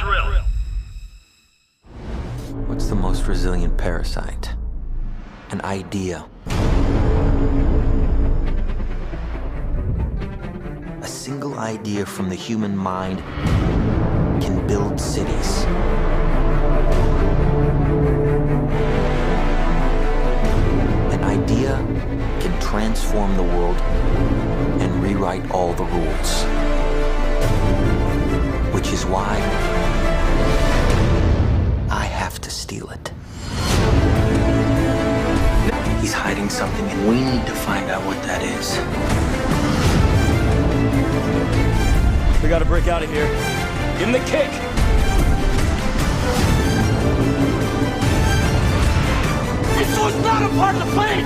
drill. What's the most resilient parasite? An idea. A single idea from the human mind can build cities. An idea can transform the world and rewrite all the rules. Which is why I have to steal it. He's hiding something, and we need to find out what that is. We gotta break out of here. Give him the kick! This was not a part of the plan!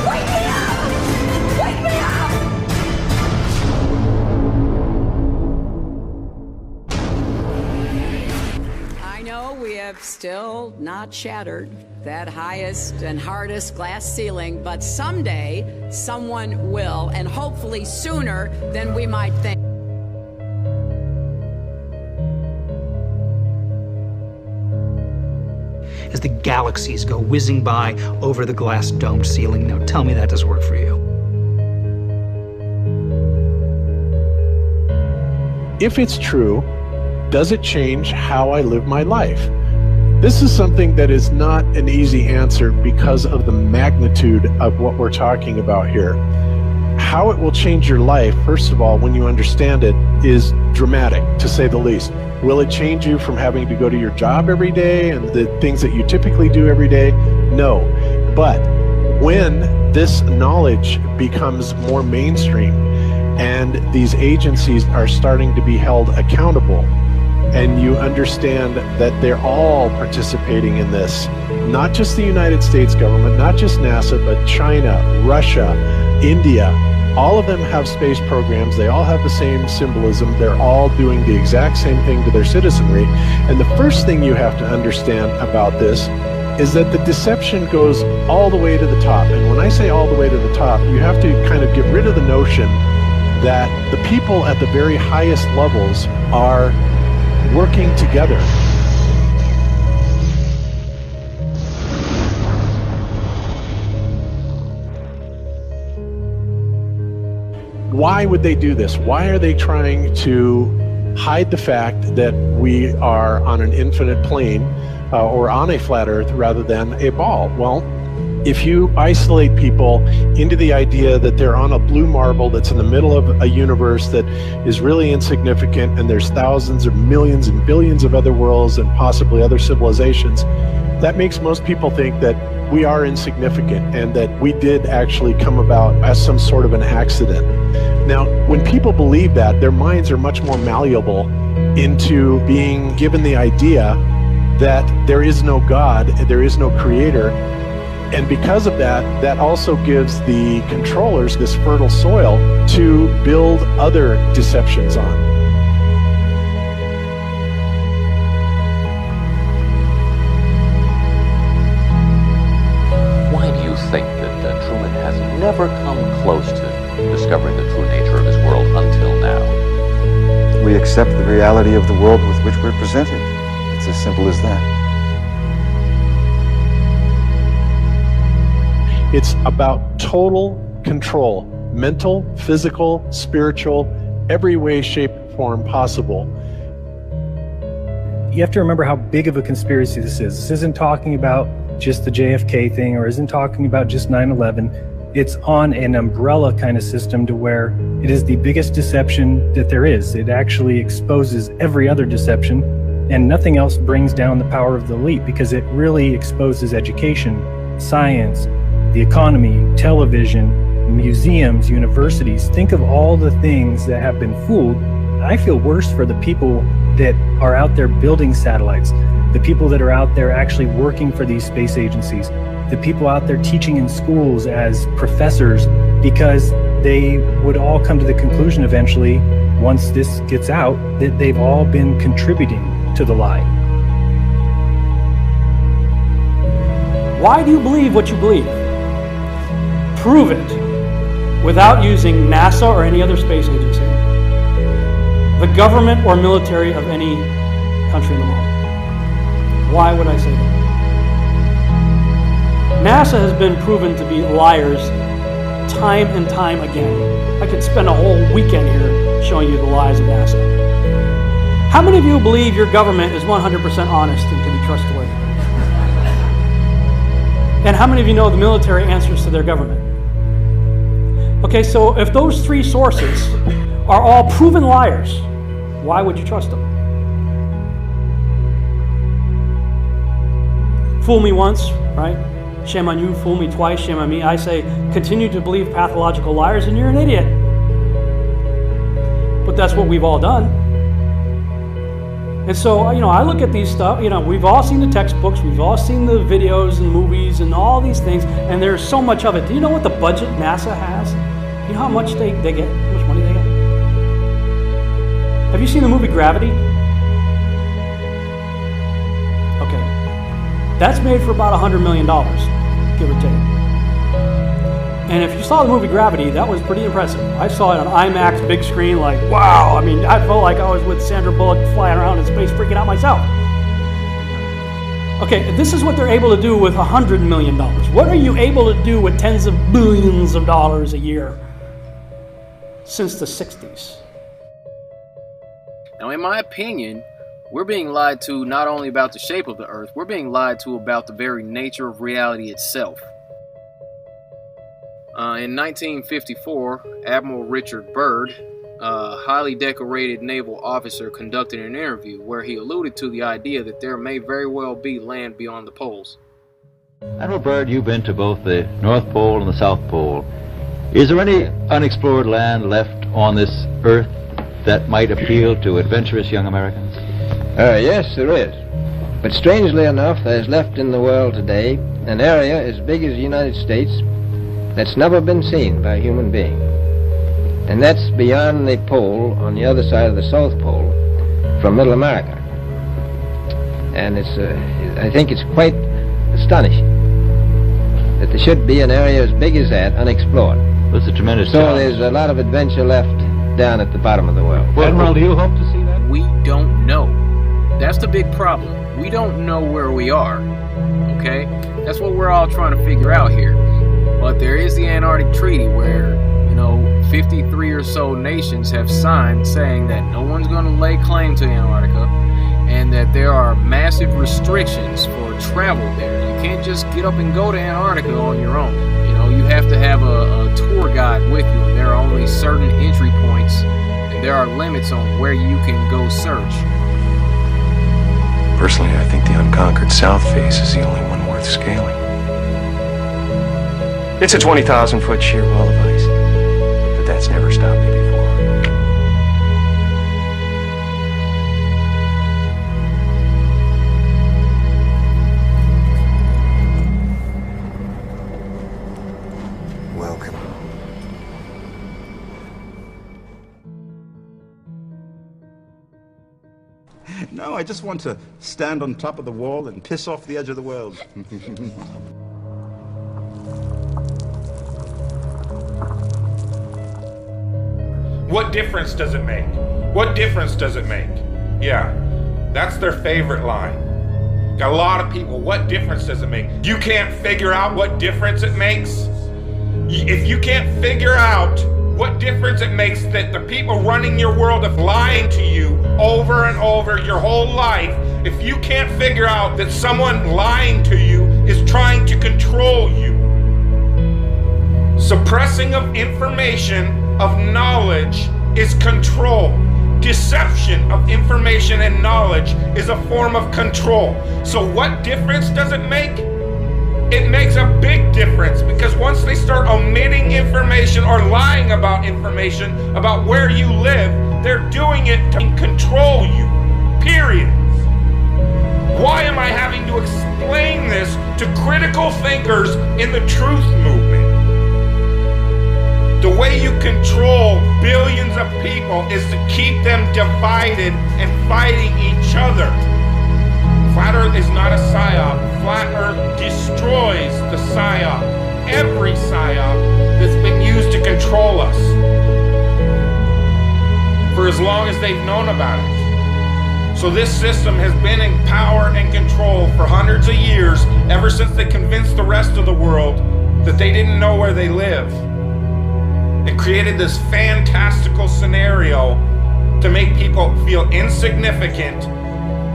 Wake me up! Wake me up! I know we have still not shattered that highest and hardest glass ceiling, but someday someone will, and hopefully sooner than we might think. As the galaxies go whizzing by over the glass domed ceiling. Now tell me that doesn't work for you. If it's true, does it change how I live my life? This is something that is not an easy answer because of the magnitude of what we're talking about here. How it will change your life, first of all, when you understand it, is dramatic, to say the least. Will it change you from having to go to your job every day and the things that you typically do every day? No. But when this knowledge becomes more mainstream and these agencies are starting to be held accountable, and you understand that they're all participating in this, not just the United States government, not just NASA, but China, Russia, India, all of them have space programs. They all have the same symbolism. They're all doing the exact same thing to their citizenry. And the first thing you have to understand about this is that the deception goes all the way to the top. And when I say all the way to the top, you have to kind of get rid of the notion that the people at the very highest levels are working together. Why would they do this? Why are they trying to hide the fact that we are on an infinite plane or on a flat earth rather than a ball? Well, if you isolate people into the idea that they're on a blue marble that's in the middle of a universe that is really insignificant, and there's thousands or millions and billions of other worlds and possibly other civilizations, that makes most people think that we are insignificant and that we did actually come about as some sort of an accident. Now, when people believe that, their minds are much more malleable into being given the idea that there is no God, there is no creator. And because of that, that also gives the controllers this fertile soil to build other deceptions on. Why do you think that Truman has never come close to discovering the true nature of his world until now? We accept the reality of the world with which we're presented. It's as simple as that. It's about total control, mental, physical, spiritual, every way, shape, form possible. You have to remember how big of a conspiracy this is. This isn't talking about just the JFK thing, or isn't talking about just 9/11. It's on an umbrella kind of system to where it is the biggest deception that there is. It actually exposes every other deception, and nothing else brings down the power of the elite, because it really exposes education, science, the economy, television, museums, universities. Think of all the things that have been fooled. I feel worse for the people that are out there building satellites, the people that are out there actually working for these space agencies, the people out there teaching in schools as professors, because they would all come to the conclusion eventually, once this gets out, that they've all been contributing to the lie. Why do you believe what you believe? Prove it without using NASA or any other space agency. the government or military of any country in the world. Why would I say that? NASA has been proven to be liars time and time again. I could spend a whole weekend here showing you the lies of NASA. How many of you believe your government is 100% honest and can be trustworthy? And how many of you know the military answers to their government? Okay, so if those three sources are all proven liars, why would you trust them? Fool me once, right? Shame on you. Fool me twice, shame on me. I say, continue to believe pathological liars and you're an idiot. But that's what we've all done. And so, I look at these stuff, we've all seen the textbooks, we've all seen the videos and movies and all these things, and there's so much of it. Do you know what the budget NASA has? You know how much they get? How much money they get? Have you seen the movie Gravity? Okay. That's made for about $100 million, give or take. And if you saw the movie Gravity, that was pretty impressive. I saw it on IMAX, big screen, like, wow. I mean, I felt like I was with Sandra Bullock flying around in space, freaking out myself. Okay, this is what they're able to do with $100 million. What are you able to do with tens of billions of dollars a year since the 60s? Now, in my opinion, we're being lied to not only about the shape of the Earth, we're being lied to about the very nature of reality itself. In 1954, Admiral Richard Byrd, a highly decorated naval officer, conducted an interview where he alluded to the idea that there may very well be land beyond the poles. Admiral Byrd, you've been to both the North Pole and the South Pole. Is there any unexplored land left on this Earth that might appeal to adventurous young Americans? Yes, there is. But strangely enough, there's left in the world today an area as big as the United States that's never been seen by a human being. And that's beyond the pole, on the other side of the South Pole, from Middle America. And I think it's quite astonishing that there should be an area as big as that unexplored. That's a tremendous So challenge. there's a lot of adventure left down at the bottom of the world. Well, Admiral, do you hope to see that? We don't know. That's the big problem. We don't know where we are, okay? That's what we're all trying to figure out here. But there is the Antarctic Treaty where, 53 or so nations have signed saying that no one's going to lay claim to Antarctica and that there are massive restrictions for travel there. You can't just get up and go to Antarctica on your own. You have to have a tour guide with you, and there are only certain entry points, and there are limits on where you can go search. Personally, I think the unconquered South face is the only one worth scaling. It's a 20,000-foot sheer wall of ice, but that's never stopped me before. Welcome. No, I just want to stand on top of the wall and piss off the edge of the world. What difference does it make? What difference does it make? Yeah, that's their favorite line. Got a lot of people, what difference does it make? You can't figure out what difference it makes? If you can't figure out what difference it makes that the people running your world are lying to you over and over your whole life, if you can't figure out that someone lying to you is trying to control you, suppressing of information, of knowledge is control. Deception of information and knowledge is a form of control. So what difference does it make? It makes a big difference, because once they start omitting information or lying about information about where you live, they're doing it to control you, period. Why am I having to explain this to critical thinkers in the truth movement? The way you control billions of people is to keep them divided and fighting each other. Flat Earth is not a psyop. Flat Earth destroys the psyop. Every psyop that's been used to control us. For as long as they've known about it. So this system has been in power and control for hundreds of years, ever since they convinced the rest of the world that they didn't know where they live. It created this fantastical scenario to make people feel insignificant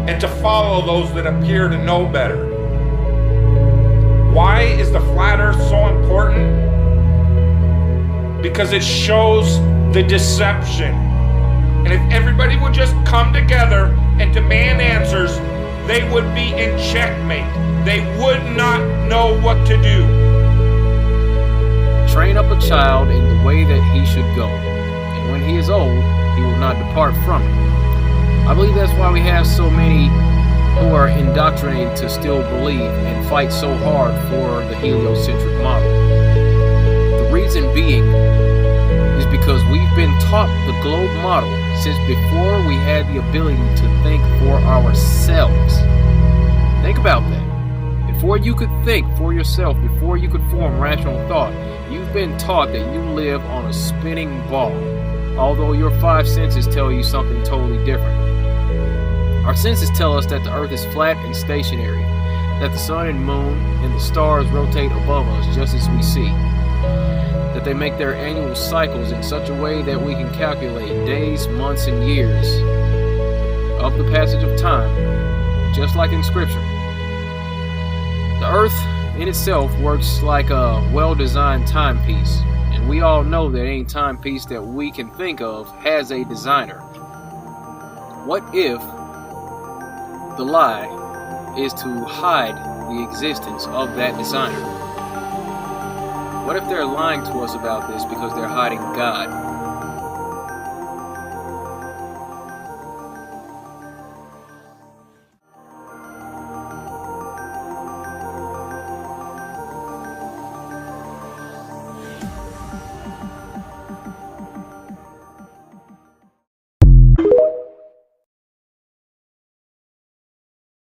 and to follow those that appear to know better. Why is the flat earth so important? Because it shows the deception. And if everybody would just come together and demand answers, they would be in checkmate. They would not know what to do. Train up a child in the way that he should go, and when he is old, he will not depart from it. I believe that's why we have so many who are indoctrinated to still believe and fight so hard for the heliocentric model. The reason being is because we've been taught the globe model since before we had the ability to think for ourselves. Think about that. Before you could think for yourself, before you could form rational thought, you've been taught that you live on a spinning ball, although your five senses tell you something totally different. Our senses tell us that the earth is flat and stationary, that the sun and moon and the stars rotate above us just as we see, that they make their annual cycles in such a way that we can calculate days, months, and years of the passage of time, just like in Scripture. The earth in itself works like a well-designed timepiece, and we all know that any timepiece that we can think of has a designer. What if the lie is to hide the existence of that designer? What if they're lying to us about this because they're hiding God?